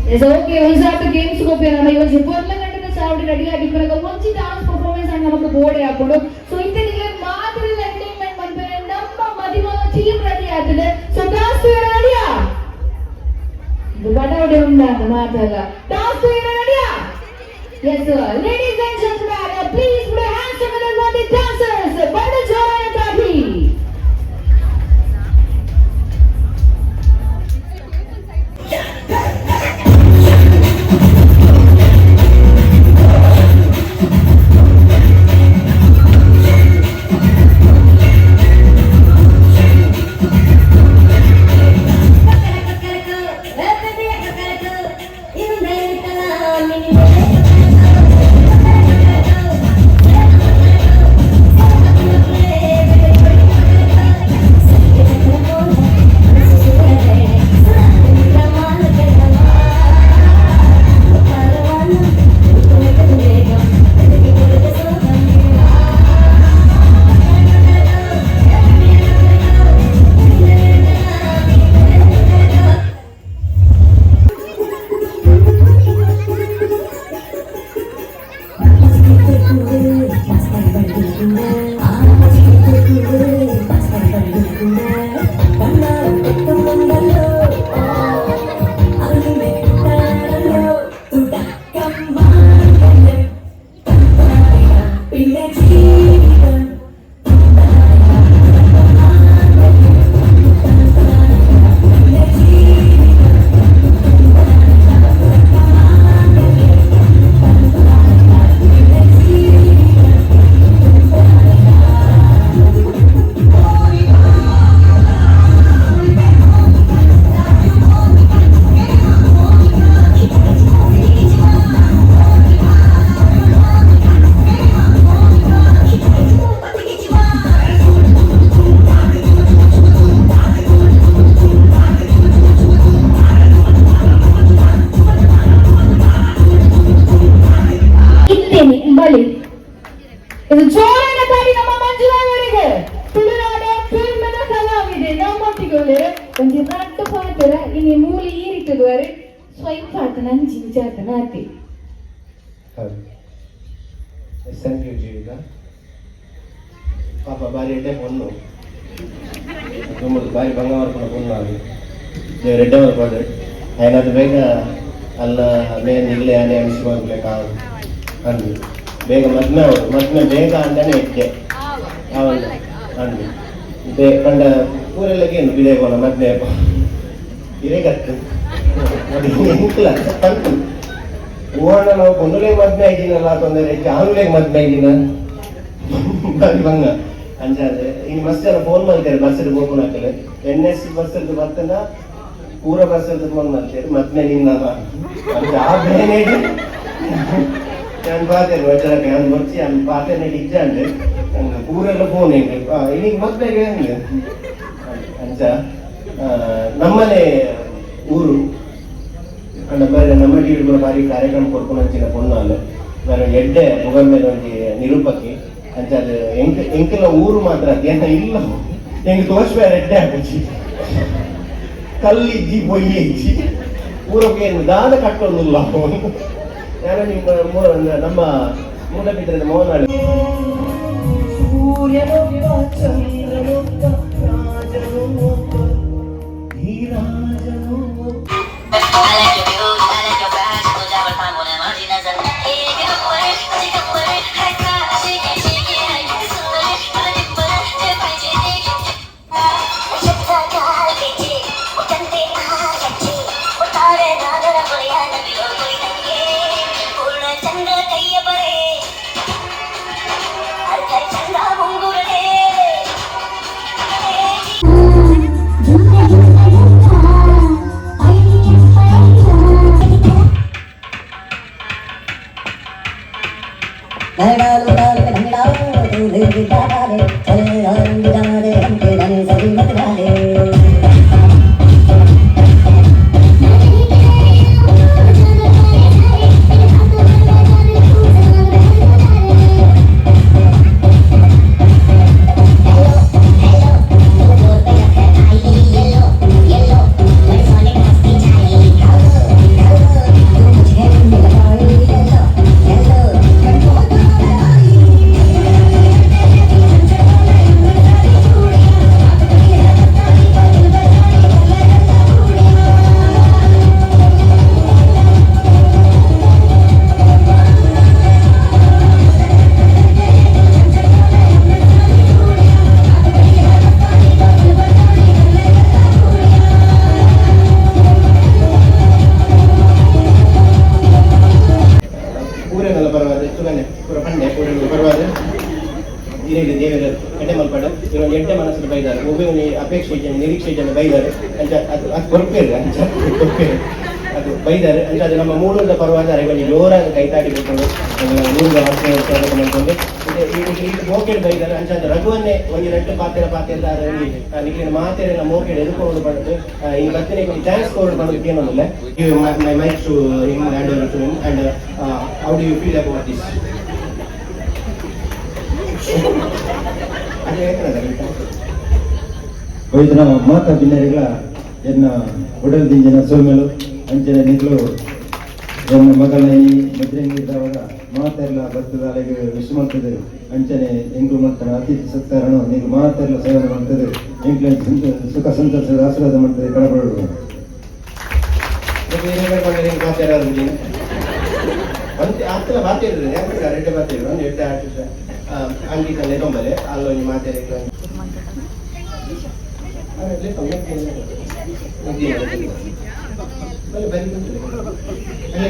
It's okay. Once after games go पे ना ये जो पर्ला घंटे ना साउंड रेडी आदि पर का once डांस परफॉर्मेंस आना हमको बोर्ड है आपको so इतने निकले मात्र एंटरटेनमेंट मन पे नम्मा मदिवाला टीम रेडी आते हैं so dance to your idea the bada ode unda maatala dance to your idea yes sir ladies and gentlemen please put your hands together for the dancers bada jara tahi ಇದು ಜೋರಾದ ತಾಡಿ ನಮ್ಮ ಮಂಜುಳವರಿಗೆ ತುಳುನಾಡ ಫಿಲ್ಮಿನ ಕಲಾವಿದೆ ನಮ್ಮೊಟ್ಟಿಗೆ ಒಂದು ರಟ್ಟು ಪಾತ್ರ ಇನ್ನು ಮೂಲಿ ಈ ರೀತಿದುವರೆ ಸ್ವಯಂ ಪಾತ್ರ ನಂಜಿಂಚಾತನ ಆತಿ SNQ ಜೀವಿತ ಪಾಪ ಬಾರಿ ಎಡ್ಡೆ ಪೊಣ್ಣು ಬಾರಿ ಬಂಗಾವರ್ಪಣ ಪೊಣ್ಣು ಅದು ರೆಡ್ಡೆ ಬರ್ಬೋದು ಏನಾದ್ರು ಬೇಗ ಅಲ್ಲ ಬೇಗ ನಿಗಲೆ ಆನೆ ಅನಿಸ್ಕೊಂಡ್ಲೆ ಕಾವು ಅಂದು ಬೇಗ ಮದ್ಮೆ ಬೇಗ ಅಂತಾನೆ ಇದ್ದೆ ಅವನು ಅಂದು ಕಂಡ ಊರೆಲ್ಲಗೇನು ಬಿದೆ ಕೊನ ಮದ್ಮೆ ಇರೇಗತ್ತು ಎಂಕ್ಲ ತಂತು ಓಣ ನಾವು ಪೊಂದುಲೆಗೆ ಮದ್ಮೆ ಆಗಿನಲ್ಲ ತೊಂದರೆ ಆನುಲೆಗೆ ಮದ್ಮೆ ಆಗಿನ ಬಾರಿ ಬಂಗ ಅಂಜಾದ್ರೆ ಇನ್ನು ಮಸ್ತ್ ಜನ ಫೋನ್ ಮಾಡ್ತಾರೆ ಬಸ್ಸಲ್ಲಿ ಹೋಗೋಣ ಹಾಕಲೆ NS ಬಸ್ಸಲ್ಲಿ ಬರ್ತನ ಪೂರ ಬಸ್ಸಲ್ಲಿ ಫೋನ್ ಮಾಡ್ತಾರೆ ಮದ್ಮೆ ನಿನ್ನಲ್ಲ ಅಂತ ಆ ಬೇನೆ ഞാൻ பார்த்தேன் வச்சரக்கு ഞാൻ കുറച്ച് ഞാൻ பார்த்தேன் ഇജ്ജാണ്ട് പൂരെല്ലാം ഫോൺ എനിക്ക് മക്കളെ അഞ്ചാ ನಮ್ಮನೆ ಊರು ನಮ್ಮ ಟಿವಿ ಕೂಡ ಭಾರಿ ಕಾರ್ಯಕ್ರಮ ಕೊಡ್ಕೊಂಡು ಹಂಚಿನ ಪೊಣ್ಣಾಲು ನಾನು ಎಡ್ಡೆ ಮುಗಲ್ ಮೇಲೆ ಒಂದು ನಿರೂಪಕಿ ಅಂತ ಅದು ಎಂಕೆಲ್ಲ ಊರು ಮಾತ್ರ ಅದೇನ ಇಲ್ಲ ಹೆಂಗೆ ತೋರಿಸ್ಬೇಡ ಎಡ್ಡೆ ಹಾಕಿ ಕಲ್ಲಿಜ್ಜಿ ಬೊಯ್ಯಿ ಇಜ್ಜಿ ಊರಕ್ಕೆ ದಾದ ಕಟ್ಟೋದಿಲ್ಲ ನಾನು ನಿಮ್ಮ ನಮ್ಮ ಮೂಡಬಿದ್ದರೆ ಮೋಹನಾಳಿ ಸೂರ್ಯನೊಬ್ಬ ಚಂದ್ರನೊಬ್ಬ ರಾಜನೊಬ್ಬ ಈ ರಾಜನೊಬ್ಬ ಎಂಟೆ ಮನಸ್ಸನ್ನು ಬೈದಾರೆ ಒಬ್ಬ ಅಪೇಕ್ಷೆ ನಿರೀಕ್ಷೆ ಜನ ಬೈದಾರೆ ಅಂತ ಅದು ಕೊರಪೇರು ಅದು ಬೈದಾರೆ ಅಂತ ಅದು ನಮ್ಮ ಮೂಡದ ಪರವಾದ ಅರೆಗಳು ಜೋರಾಗಿ ಕೈತಾಡಿ ಬಿಟ್ಕೊಂಡು ಮೂರದ ವರ್ಷ ಮಾಡ್ಕೊಂಡು ಮೋಕೆಡ್ ಬೈದಾರೆ ಅಂತ ಅದು ರಘುವನ್ನೇ ಒಂದು ನೆಟ್ಟು ಪಾತೆಲ್ಲ ನಿಖಿಲಿನ ಮಾತೆಲ್ಲ ಮೋಕೆಡ್ ಎದುಕೊಂಡು ಬಂದು ಇನ್ನು ಬರ್ತನೆ ಚಾನ್ಸ್ ಕೋಡ್ ಮಾಡೋದಕ್ಕೆ ಏನೊಂದಿಲ್ಲ my mic to him hand over to him and how do you feel about this ವೈದ್ಯನ ಮಾತ ಭಿನ್ನರಿಗಳ ಎನ್ನ ಉಡಲ್ ದಿಂಜಿನ ಸೋಮೆಲು ಅಂಚನೆ ನಿಗ್ಲು ಎನ್ನ ಮಗಳ ಈ ಮದ್ರಂಗಿದ್ದವಾಗ ಮಾತೆಲ್ಲ ಬರ್ತದ ಅಲ್ಲಿಗೆ ವಿಶ್ವ ಮಾಡ್ತದೆ ಅಂಚನೆ ಎಂಕ್ಲು ಮಾಡ್ತಾರೆ ಅತಿಥಿ ಸತ್ಕಾರಣ ನೀವು ಮಾತೆಲ್ಲ ಸೇವನೆ ಮಾಡ್ತದೆ ಎಂಕ್ಲ ಸುಖ ಸಂತೋಷದ ಆಶೀರ್ವಾದ ಮಾಡ್ತದೆ ಕಳಪಡುವ ಆಗ್ತಲ್ಲ ಬಾತಿರ್ತದೆ ಯಾಕಂದ್ರೆ ರೆಡ್ಡೆ ಬಾತಿದ್ರು ಒಂದು ಎಡ್ಡೆ ಆರ್ಟಿಸ್ಟ್ ಅಂಗೀತಲ್ಲೇ ತೊಂಬಲೆ ಅಲ್ಲೊಂದು ಮಾತಾಡಿ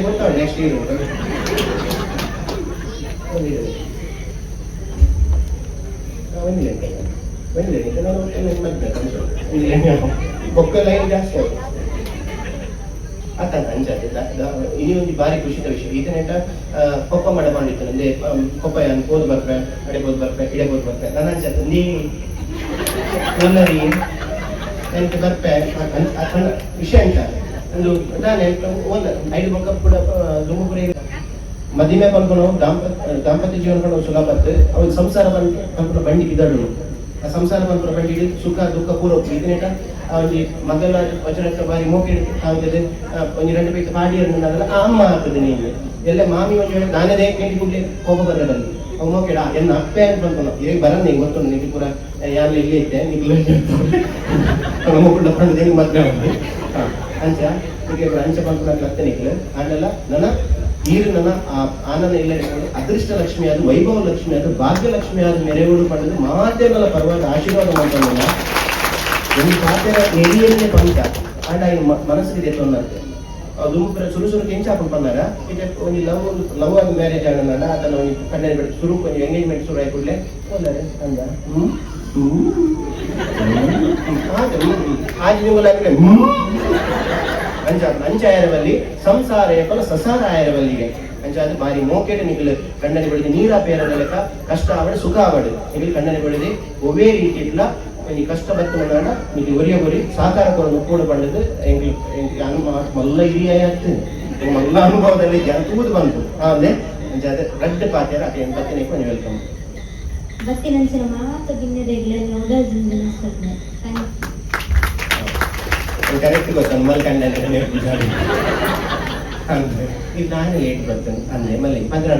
ಗೊತ್ತಾವ ನೆಕ್ಸ್ಟ್ ಇಯರ್ ಬೊಕ್ಕ ಲೈನ್ ಜಾಸ್ತಿ ಆತ ಇനി ಒಂದು ಬಾರಿ ಖುಷಿದ ವಿಷಯ ಇದನ್ನೆಲ್ಲ ಕೊಪ್ಪ ಮಾಡ ಮಾಡಿತ್ತು ಅಂದ್ರೆ ಕೊಪ್ಪ ಓದ್ ಬರ್ಪೆ ಅಡೆಬೋದು ಬರ್ಪೆ ಇಡೆಬೋದು ಬರ್ಪೆ ನನ್ನ ಅನ್ಸತ್ತೆ ನೀ ನನ್ನರಿ ನನಗೆ ಬರ್ಪೆ ವಿಷಯ ಅಂತ ಒಂದು ನಾನು ಒಂದು 5 ಮಕ್ಕ ಕೂಡ ದುಮ್ಮಪುರಿ ಮದಿಮೆ ಪಂಪನು ದಾಂಪತ್ಯ ಜೀವನ ಪಂಡ ಸುಲಭ ಬರ್ತದೆ ಅವ್ರ ಸಂಸಾರ ಪಂಪನ ಬಂಡಿ ಬಿದ್ದಾಡು ಆ ಸಂಸಾರ ಪಂಪನ ಬಂಡಿ ಸುಖ ದುಃಖ ಪೂರ ಇದನ್ನೇಟ ಅವ್ರಿಗೆ ಮಗನ ವಚನಕ್ಕೆ ಬಾರಿ ಮೋಕೆ ಆಗ್ತದೆ ಒಂದು 2 ಪೈಸೆ ಪಾಡಿ ಅನ್ನೋದಾಗಲ್ಲ ಆ ಅಮ್ಮ ಆಗ್ತದೆ ನೀನು ಎಲ್ಲ ಮಾಮಿ ಒಂದು ಹೇಳಿ ನಾನೇ ಕೇಳಿ ಕೂಡಲೇ ಕೋಪ ಬರದಲ್ಲಿ ಅವ್ ಮೋಕೆಡ ಎನ್ನ ಅಪ್ಪೆ ಅಂತ ಬಂತು ಈಗ ಬರಲ್ಲ ಈಗ ಗೊತ್ತು ನಿಮಗೆ ಪೂರ ಯಾರು ಇಲ್ಲಿ ಇದ್ದೆ ನೀವು ಕೂಡ ಬಂದಿದೆ ಮತ್ತೆ ಅಂಚ ಈಗ ಅಂಚ ಬಂತು ಅತ್ತೆ ನಿಕ್ಲು ಆಮೇಲೆ ನನ್ನ ನೀರು ನನ್ನ ಆನಂದ ಇಲ್ಲ ಅದೃಷ್ಟ ಲಕ್ಷ್ಮಿ ಅದು ವೈಭವ ಲಕ್ಷ್ಮಿ ಅದು ಭಾಗ್ಯ ಲಕ್ಷ್ಮಿ ಅದು ಮೆರೆಯುವುದು ಪಡೆದು ಮಾತೆಲ್ಲ ಪರವಾಗಿ ಆಶೀರ್ವಾದ ಮಾಡ್ತಾನೆ ಒಂದು ಪಾತ್ರೆ ನೆರಿಯನ್ನೇ ಬಂತ ಅಂಡ ఆయన మనసుకి తెచ్చున్నట్టు దుమ్ముకున్న సురు కేంచాపం పన్నారా ఇది ಒಂದು ಲವ್ ಆಗಿ ಮ್ಯಾರೇಜ್ ಆಗೋಣ ಅದನ್ನು ಕಣ್ಣಲ್ಲಿ ಬಿಟ್ಟು ಶುರು ಕೊಂಚ ಎಂಗೇಜ್ಮೆಂಟ್ ಶುರು ಆಯ್ಕೊಡ್ಲೆ ಹೋದರೆ ಅಂದ ಆಜ್ ನಿಂಗುಲಾಗ್ರೆ ಅಂಚಾಯರವಲ್ಲಿ ಸಂಸಾರ ಏಪಲ ಸಸಾರ ಆಯರವಲ್ಲಿಗೆ ಅಂಚಾದ ಬಾರಿ ಮೋಕೆಟ್ ನಿಖಲು ಕಣ್ಣಲ್ಲಿ ಬೆಳೆದು ನೀರ ಪೇರದ ಲೆಕ್ಕ ಕಷ್ಟ ಆವಡು ಸುಖ ಆವಡು ನಿಖಲು ಕಣ್ಣಲ್ಲಿ ಬೆಳೆದು ಒವೇ ರೀತಿ ಇಟ್ಲ ಈ ಕಷ್ಟ ಬರ್ತುಕೊಂಡ ನಿಮಗೆ ಒರಿಯ ಒರಿ ಸಾಕಾರ ಕೊರನ್ನು ಕೂಡ ಬಂದದ್ದು ಮಲ್ಲ ಹಿರಿಯ ಆಯ್ತು ಮಲ್ಲ ಅನುಭವದಲ್ಲಿ ತೂದು ಬಂತು ಆದ್ರೆ ಅಂಚಾದ ರಡ್ಡು ಪಾತ್ಯಾರ ಅದೇ ಬತ್ತಿನ ಕೊಂಚ ವೆಲ್ಕಮ್ ಬತ್ತಿನ ಅಂಚಿನ ಮಾತು ಗಿನ್ನೆದೆಗ್ಲೆ ಕರೆಕ್ಟ್ ಗೊತ್ತಾನು ಮಲ್ ಕಣ್ಣಲ್ಲಿ ಅಂದ್ರೆ ಈಗ ನಾನು ಲೇಟ್ ಬರ್ತೇನೆ ಅಂದ್ರೆ ಮಲ್ಲಿ 12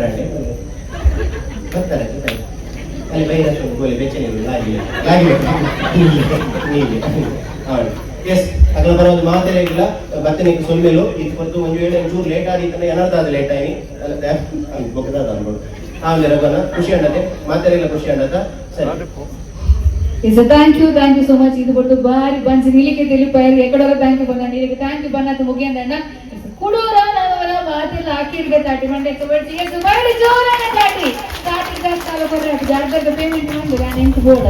ಬರ್ತಾರೆ ಅಲ್ಲಿ ಬೈರಷ್ಟು ಗೋಲಿ ಬೆಚ್ಚನೆ ಲಾಗಿ ನೀಗೆ ಹೌದು ಎಸ್ ಅದ್ರ ಬರೋದು ಮಾತಾಡಿಲ್ಲ ಬತ್ತನಿಗೆ ಸೊಲ್ಮೆಲು ಇದು ಬರ್ತು ಒಂದು ವೇಳೆ ಒಂಚೂರು ಲೇಟ್ ಆದಿತ್ತಂದ್ರೆ ಏನಾರ್ದಾದ ಲೇಟ್ ಆಗಿ ಬೊಕ್ಕದಾದ ಅನ್ಬೋದು ಆಮೇಲೆ ರಘುವನ್ನ ಖುಷಿ ಅಂಡತೆ ಮಾತಾಡಿಲ್ಲ ಖುಷಿ ಅಂಡತ ಸರಿ ಥ್ಯಾಂಕ್ ಯು ಸೋ ಮಚ್ ಇದು ಬಿಟ್ಟು ಬಾರಿ ಬಂಚ್ ನೀಲಿಕ್ಕೆ ತಿಳಿಪಾಯರು ಎಕಡೋರ ಥ್ಯಾಂಕ್ ಯು ಬಂದ ನೀಲಿಗೆ ಥ್ಯಾಂಕ್ ಯು ಬನ್ನತ್ತು ಮುಗಿಯಂದಣ್ಣ ಕುಡೂರ ನಾವಲ್ಲ ಮಾತೆಲ್ಲ ಹಾಕಿರ್ಗೆ ತಾಟಿ ಮಂಡೆ ಕಬಡ್ಡಿ ಎಷ್ಟು ಮಾಡಿ ಜೋರಾನ ತಾಟಿ ತಾಟಿ ಜಾಸ್ತಿ ಆಗ ಕೊಡ್ರೆ ಜಾರ್ಗದ ಪೇಮೆಂಟ್ ಮಾಡಿ ನಾನು ಎಂಟು ಬೋರ್ಡ್